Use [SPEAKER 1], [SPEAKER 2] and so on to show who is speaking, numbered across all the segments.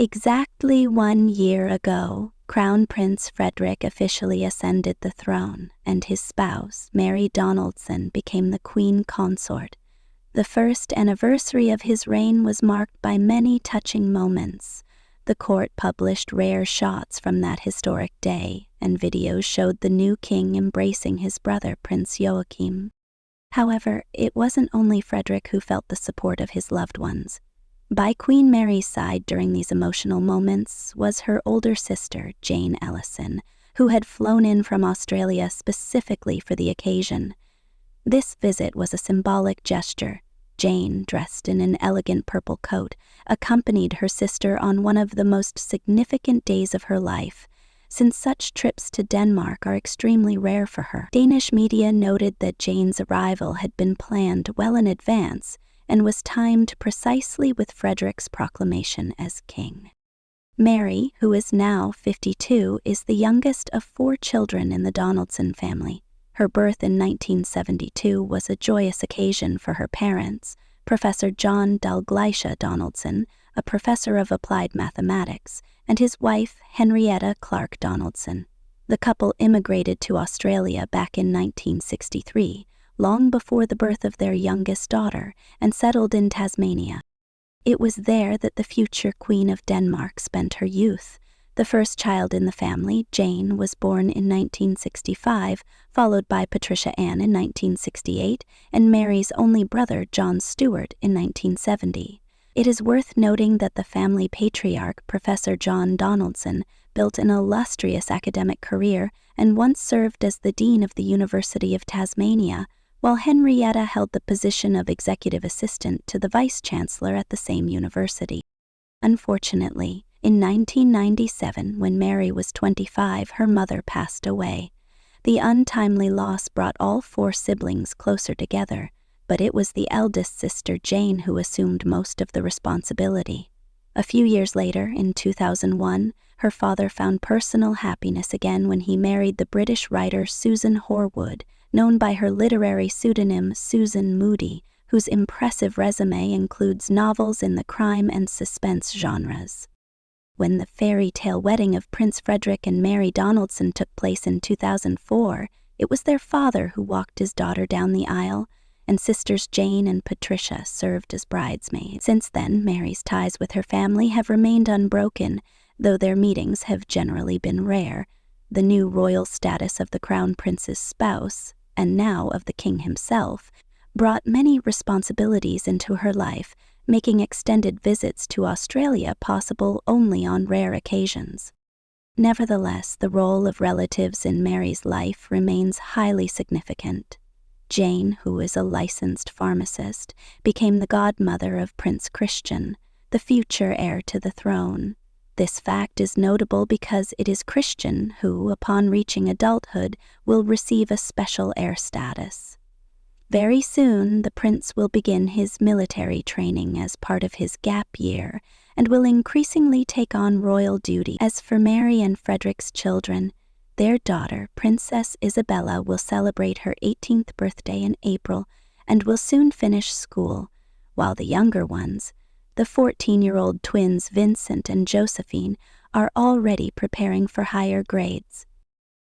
[SPEAKER 1] Exactly 1 year ago, Crown Prince Frederick officially ascended the throne, and his spouse, Mary Donaldson, became the Queen Consort. The first anniversary of his reign was marked by many touching moments. The court published rare shots from that historic day, and videos showed the new king embracing his brother, Prince Joachim. However, it wasn't only Frederick who felt the support of his loved ones. By Queen Mary's side during these emotional moments was her older sister, Jane Ellison, who had flown in from Australia specifically for the occasion. This visit was a symbolic gesture. Jane, dressed in an elegant purple coat, accompanied her sister on one of the most significant days of her life, since such trips to Denmark are extremely rare for her. Danish media noted that Jane's arrival had been planned well in advance and was timed precisely with Frederick's proclamation as king. Mary, who is now 52, is the youngest of 4 children in the Donaldson family. Her birth in 1972 was a joyous occasion for her parents, Professor John Dalgleish Donaldson, a professor of applied mathematics, and his wife, Henrietta Clark Donaldson. The couple immigrated to Australia back in 1963, long before the birth of their youngest daughter, and settled in Tasmania. It was there that the future Queen of Denmark spent her youth. The first child in the family, Jane, was born in 1965, followed by Patricia Ann in 1968, and Mary's only brother, John Stuart, in 1970. It is worth noting that the family patriarch, Professor John Donaldson, built an illustrious academic career and once served as the dean of the University of Tasmania, while Henrietta held the position of executive assistant to the vice-chancellor at the same university. Unfortunately, in 1997, when Mary was 25, her mother passed away. The untimely loss brought all 4 siblings closer together, but it was the eldest sister, Jane, who assumed most of the responsibility. A few years later, in 2001, her father found personal happiness again when he married the British writer Susan Horwood, known by her literary pseudonym Susan Moody, whose impressive resume includes novels in the crime and suspense genres. When the fairy tale wedding of Prince Frederick and Mary Donaldson took place in 2004, it was their father who walked his daughter down the aisle, and sisters Jane and Patricia served as bridesmaids. Since then, Mary's ties with her family have remained unbroken, though their meetings have generally been rare. The new royal status of the Crown Prince's spouse, and now of the king himself, brought many responsibilities into her life, making extended visits to Australia possible only on rare occasions. Nevertheless, the role of relatives in Mary's life remains highly significant. Jane, who is a licensed pharmacist, became the godmother of Prince Christian, the future heir to the throne. This fact is notable because it is Christian who, upon reaching adulthood, will receive a special heir status. Very soon, the prince will begin his military training as part of his gap year and will increasingly take on royal duty. As for Mary and Frederick's children, their daughter, Princess Isabella, will celebrate her 18th birthday in April and will soon finish school, while the younger ones, the 14-year-old twins Vincent and Josephine, are already preparing for higher grades.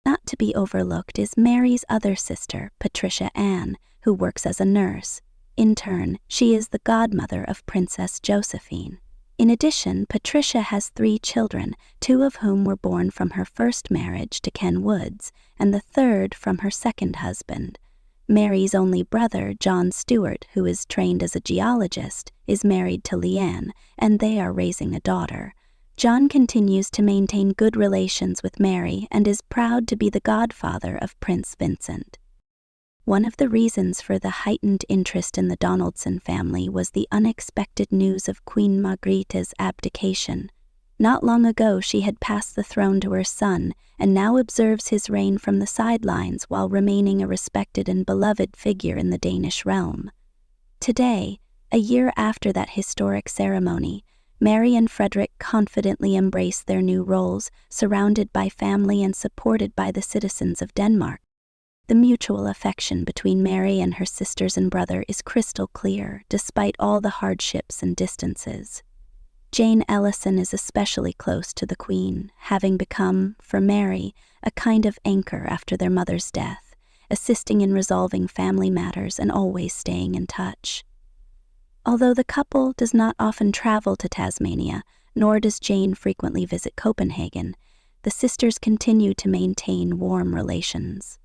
[SPEAKER 1] Not to be overlooked is Mary's other sister, Patricia Ann, who works as a nurse. In turn, she is the godmother of Princess Josephine. In addition, Patricia has 3 children, 2 of whom were born from her first marriage to Ken Woods, and the third from her second husband. Mary's only brother, John Stuart, who is trained as a geologist, is married to Leanne, and they are raising a daughter. John continues to maintain good relations with Mary and is proud to be the godfather of Prince Vincent. One of the reasons for the heightened interest in the Donaldson family was the unexpected news of Queen Margrethe's abdication. Not long ago, she had passed the throne to her son and now observes his reign from the sidelines while remaining a respected and beloved figure in the Danish realm. Today, a year after that historic ceremony, Mary and Frederick confidently embrace their new roles, surrounded by family and supported by the citizens of Denmark. The mutual affection between Mary and her sisters and brother is crystal clear, despite all the hardships and distances. Jane Ellison is especially close to the Queen, having become, for Mary, a kind of anchor after their mother's death, assisting in resolving family matters and always staying in touch. Although the couple does not often travel to Tasmania, nor does Jane frequently visit Copenhagen, the sisters continue to maintain warm relations.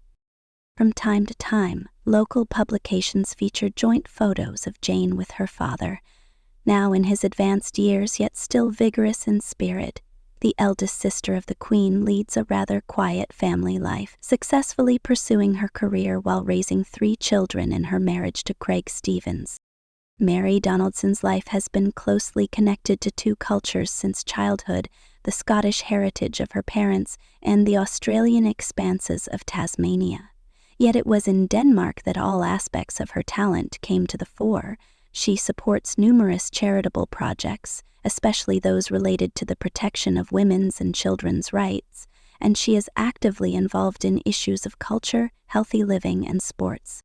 [SPEAKER 1] From time to time, local publications feature joint photos of Jane with her father. Now in his advanced years, yet still vigorous in spirit, the eldest sister of the Queen leads a rather quiet family life, successfully pursuing her career while raising 3 children in her marriage to Craig Stevens. Mary Donaldson's life has been closely connected to 2 cultures since childhood, the Scottish heritage of her parents and the Australian expanses of Tasmania. Yet it was in Denmark that all aspects of her talent came to the fore. She supports numerous charitable projects, especially those related to the protection of women's and children's rights, and she is actively involved in issues of culture, healthy living, and sports.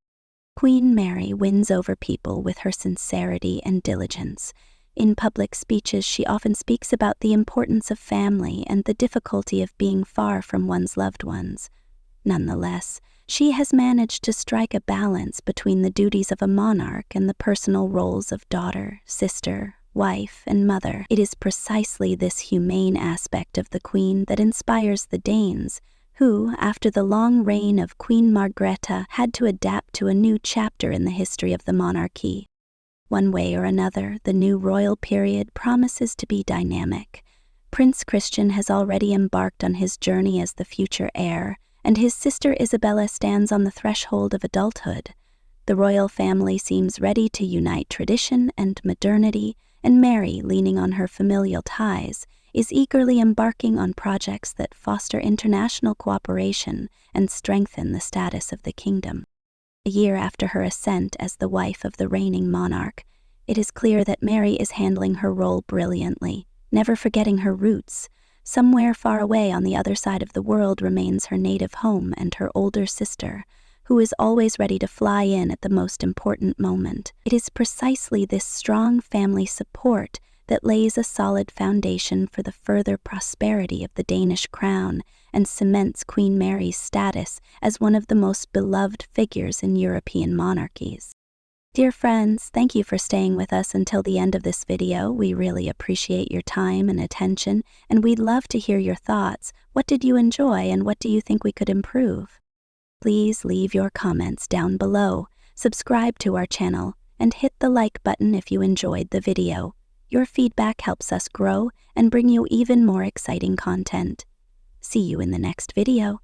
[SPEAKER 1] Queen Mary wins over people with her sincerity and diligence. In public speeches, she often speaks about the importance of family and the difficulty of being far from one's loved ones. Nonetheless, she has managed to strike a balance between the duties of a monarch and the personal roles of daughter, sister, wife, and mother. It is precisely this humane aspect of the Queen that inspires the Danes, who, after the long reign of Queen Margrethe, had to adapt to a new chapter in the history of the monarchy. One way or another, the new royal period promises to be dynamic. Prince Christian has already embarked on his journey as the future heir, and his sister Isabella stands on the threshold of adulthood. The royal family seems ready to unite tradition and modernity, and Mary, leaning on her familial ties, is eagerly embarking on projects that foster international cooperation and strengthen the status of the kingdom. A year after her ascent as the wife of the reigning monarch, it is clear that Mary is handling her role brilliantly, never forgetting her roots. Somewhere far away on the other side of the world remains her native home and her older sister, who is always ready to fly in at the most important moment. It is precisely this strong family support that lays a solid foundation for the further prosperity of the Danish crown and cements Queen Mary's status as one of the most beloved figures in European monarchies. Dear friends, thank you for staying with us until the end of this video. We really appreciate your time and attention, and we'd love to hear your thoughts. What did you enjoy, and what do you think we could improve? Please leave your comments down below, subscribe to our channel, and hit the like button if you enjoyed the video. Your feedback helps us grow and bring you even more exciting content. See you in the next video.